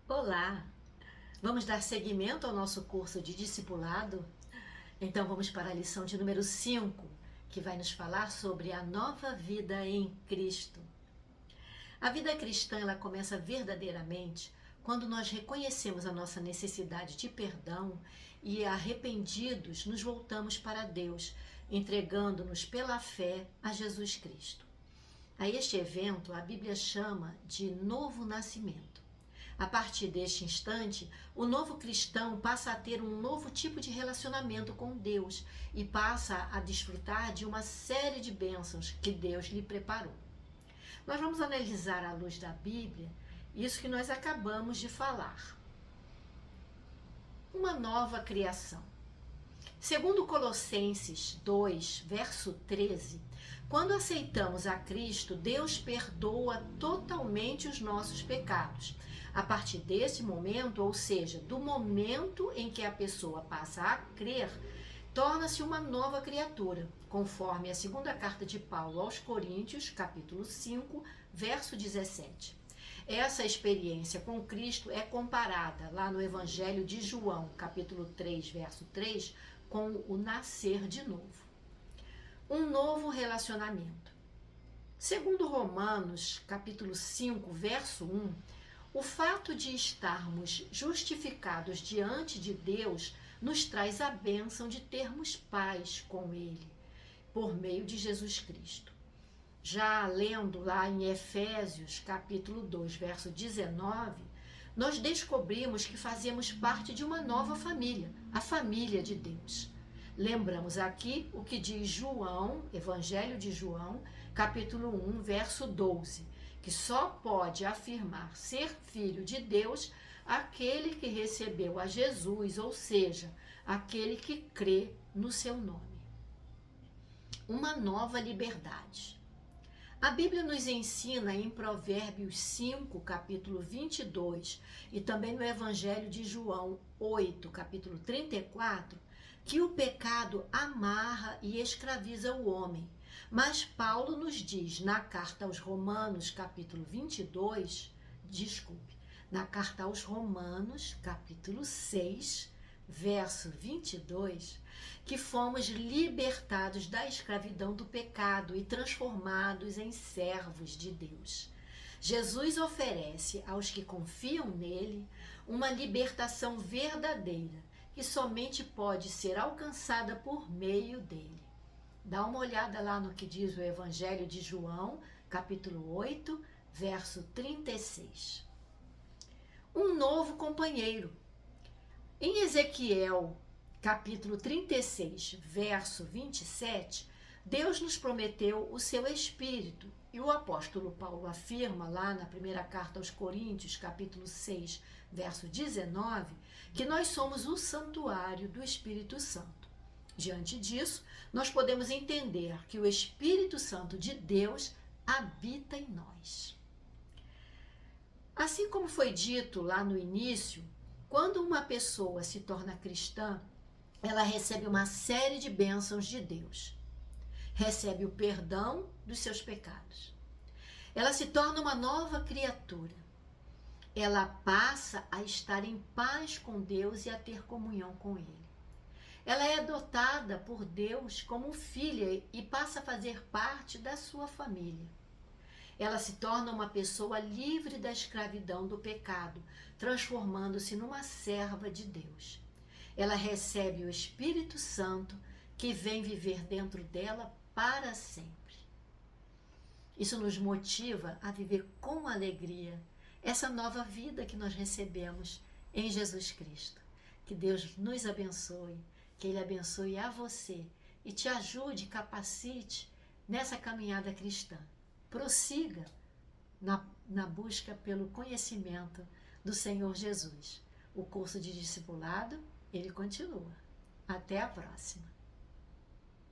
Olá! Vamos dar seguimento ao nosso curso de discipulado? Então vamos para a lição de número 5, que vai nos falar sobre a nova vida em Cristo. A vida cristã ela começa verdadeiramente quando nós reconhecemos a nossa necessidade de perdão e, arrependidos, nos voltamos para Deus, entregando-nos pela fé a Jesus Cristo. A este evento a Bíblia chama de novo nascimento. A partir deste instante, o novo cristão passa a ter um novo tipo de relacionamento com Deus e passa a desfrutar de uma série de bênçãos que Deus lhe preparou. Nós vamos analisar à luz da Bíblia isso que nós acabamos de falar. Uma nova criação. Segundo Colossenses 2, verso 13, quando aceitamos a Cristo, Deus perdoa totalmente os nossos pecados. A partir desse momento, ou seja, do momento em que a pessoa passa a crer, torna-se uma nova criatura, conforme a segunda carta de Paulo aos Coríntios, capítulo 5, verso 17. Essa experiência com Cristo é comparada lá no Evangelho de João, capítulo 3, verso 3, com o nascer de novo. Um novo relacionamento. Segundo Romanos, capítulo 5, verso 1, o fato de estarmos justificados diante de Deus nos traz a bênção de termos paz com Ele, por meio de Jesus Cristo. Já lendo lá em Efésios, capítulo 2, verso 19, nós descobrimos que fazemos parte de uma nova família, a família de Deus. Lembramos aqui o que diz João, Evangelho de João, capítulo 1, verso 12, que só pode afirmar ser filho de Deus aquele que recebeu a Jesus, ou seja, aquele que crê no seu nome. Uma nova liberdade. A Bíblia nos ensina em Provérbios 5, capítulo 22, e também no Evangelho de João 8, capítulo 34, que o pecado amarra e escraviza o homem. Mas Paulo nos diz na carta aos Romanos, capítulo 22, na carta aos Romanos, capítulo 6, verso 22, que fomos libertados da escravidão do pecado e transformados em servos de Deus. Jesus oferece aos que confiam nele uma libertação verdadeira que somente pode ser alcançada por meio dele. Dá uma olhada lá no que diz o Evangelho de João, capítulo 8, verso 36. Um novo companheiro. Em Ezequiel, capítulo 36, verso 27, Deus nos prometeu o seu Espírito. E o apóstolo Paulo afirma lá na primeira carta aos Coríntios, capítulo 6, verso 19, que nós somos o santuário do Espírito Santo. Diante disso, nós podemos entender que o Espírito Santo de Deus habita em nós. Assim como foi dito lá no início, quando uma pessoa se torna cristã, ela recebe uma série de bênçãos de Deus. Recebe o perdão dos seus pecados. Ela se torna uma nova criatura. Ela passa a estar em paz com Deus e a ter comunhão com Ele. Ela é adotada por Deus como filha e passa a fazer parte da sua família. Ela se torna uma pessoa livre da escravidão do pecado, transformando-se numa serva de Deus. Ela recebe o Espírito Santo, que vem viver dentro dela para sempre. Isso nos motiva a viver com alegria essa nova vida que nós recebemos em Jesus Cristo. Que Deus nos abençoe, que Ele abençoe a você e te ajude, capacite nessa caminhada cristã. Prossiga na busca pelo conhecimento do Senhor Jesus. O curso de discipulado, ele continua. Até a próxima!